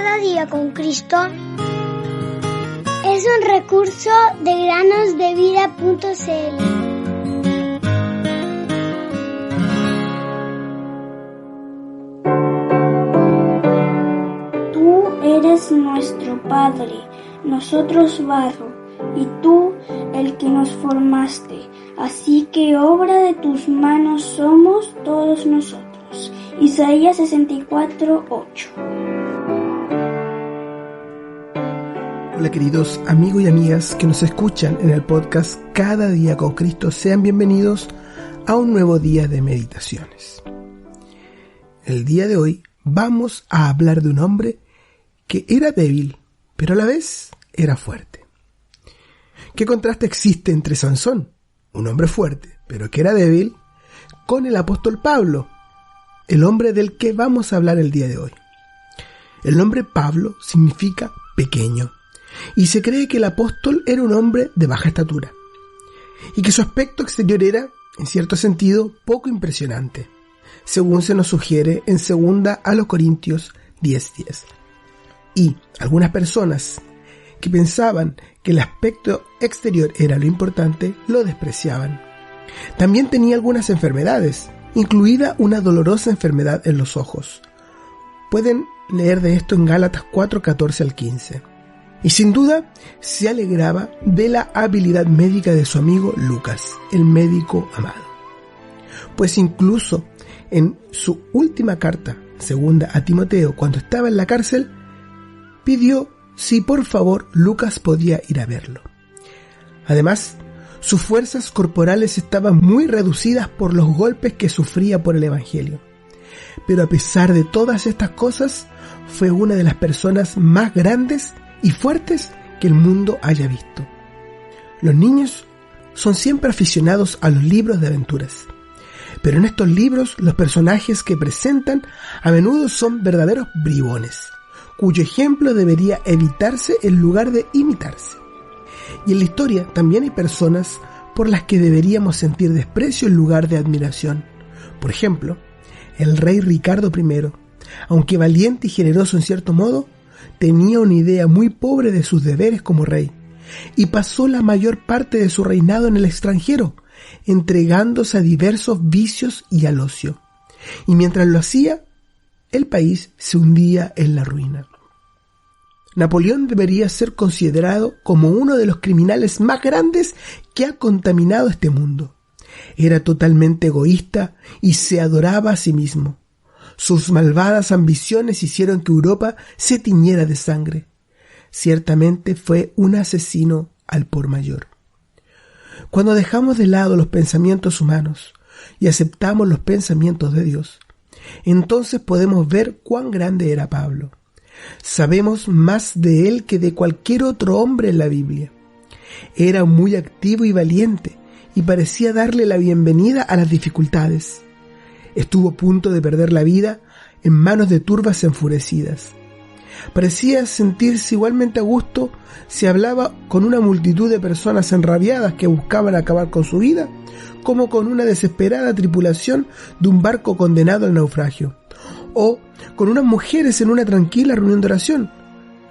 Cada día con Cristo es un recurso de granosdevida.cl. Tú eres nuestro Padre, nosotros barro, y tú el que nos formaste. Así que obra de tus manos somos todos nosotros. Isaías 64:8. Hola queridos amigos y amigas que nos escuchan en el podcast Cada día con Cristo. Sean bienvenidos a un nuevo día de meditaciones. El día de hoy vamos a hablar de un hombre que era débil, pero a la vez era fuerte. ¿Qué contraste existe entre Sansón, un hombre fuerte, pero que era débil, con el apóstol Pablo, el hombre del que vamos a hablar el día de hoy? El nombre Pablo significa pequeño, y se cree que el apóstol era un hombre de baja estatura, y que su aspecto exterior era, en cierto sentido, poco impresionante, según se nos sugiere en 2 Corintios 10:10. Y algunas personas que pensaban que el aspecto exterior era lo importante, lo despreciaban. También tenía algunas enfermedades, incluida una dolorosa enfermedad en los ojos. Pueden leer de esto en Gálatas 4:14 al 15. Y sin duda se alegraba de la habilidad médica de su amigo Lucas, el médico amado. Pues incluso en su última carta, 2 a Timoteo, cuando estaba en la cárcel, pidió si por favor Lucas podía ir a verlo. Además, sus fuerzas corporales estaban muy reducidas por los golpes que sufría por el Evangelio. Pero a pesar de todas estas cosas, fue una de las personas más grandes y fuertes que el mundo haya visto. Los niños son siempre aficionados a los libros de aventuras, pero en estos libros los personajes que presentan a menudo son verdaderos bribones, cuyo ejemplo debería evitarse en lugar de imitarse. Y en la historia también hay personas por las que deberíamos sentir desprecio en lugar de admiración. Por ejemplo, el rey Ricardo I, aunque valiente y generoso en cierto modo, tenía una idea muy pobre de sus deberes como rey, y pasó la mayor parte de su reinado en el extranjero, entregándose a diversos vicios y al ocio. Y mientras lo hacía, el país se hundía en la ruina. Napoleón debería ser considerado como uno de los criminales más grandes que ha contaminado este mundo. Era totalmente egoísta y se adoraba a sí mismo. Sus malvadas ambiciones hicieron que Europa se tiñera de sangre. Ciertamente fue un asesino al por mayor. Cuando dejamos de lado los pensamientos humanos y aceptamos los pensamientos de Dios, entonces podemos ver cuán grande era Pablo. Sabemos más de él que de cualquier otro hombre en la Biblia. Era muy activo y valiente y parecía darle la bienvenida a las dificultades. Estuvo a punto de perder la vida en manos de turbas enfurecidas. Parecía sentirse igualmente a gusto si hablaba con una multitud de personas enrabiadas que buscaban acabar con su vida, como con una desesperada tripulación de un barco condenado al naufragio, o con unas mujeres en una tranquila reunión de oración,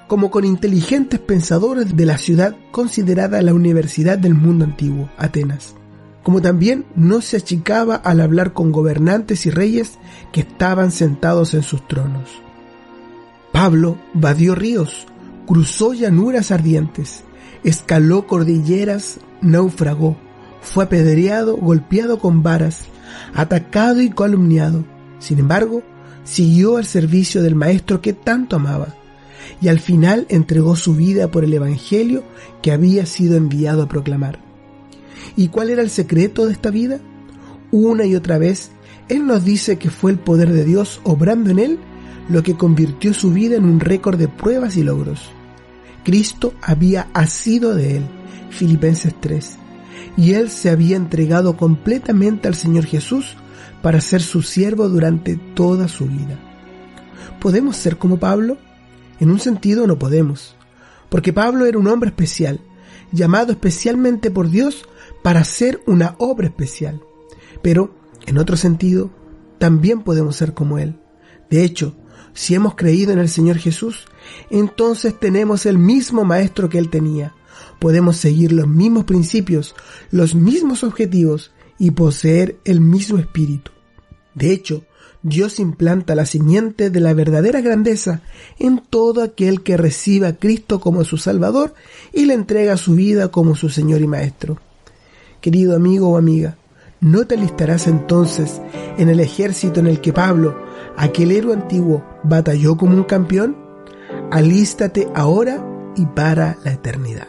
como con inteligentes pensadores de la ciudad considerada la universidad del mundo antiguo, Atenas. Como también no se achicaba al hablar con gobernantes y reyes que estaban sentados en sus tronos. Pablo vadió ríos, cruzó llanuras ardientes, escaló cordilleras, naufragó, fue apedreado, golpeado con varas, atacado y calumniado. Sin embargo, siguió al servicio del Maestro que tanto amaba, y al final entregó su vida por el Evangelio que había sido enviado a proclamar. ¿Y cuál era el secreto de esta vida? Una y otra vez, Él nos dice que fue el poder de Dios obrando en Él lo que convirtió su vida en un récord de pruebas y logros. Cristo había asido de Él, Filipenses 3, y Él se había entregado completamente al Señor Jesús para ser su siervo durante toda su vida. ¿Podemos ser como Pablo? En un sentido no podemos, porque Pablo era un hombre especial, llamado especialmente por Dios para hacer una obra especial. Pero, en otro sentido, también podemos ser como Él. De hecho, Si hemos creído en el Señor Jesús, entonces tenemos el mismo Maestro que Él tenía. Podemos seguir los mismos principios, los mismos objetivos y poseer el mismo espíritu. De hecho, Dios implanta la simiente de la verdadera grandeza en todo aquel que reciba a Cristo como su Salvador y le entrega su vida como su Señor y Maestro. Querido amigo o amiga, ¿no te alistarás entonces en el ejército en el que Pablo, aquel héroe antiguo, batalló como un campeón? Alístate ahora y para la eternidad.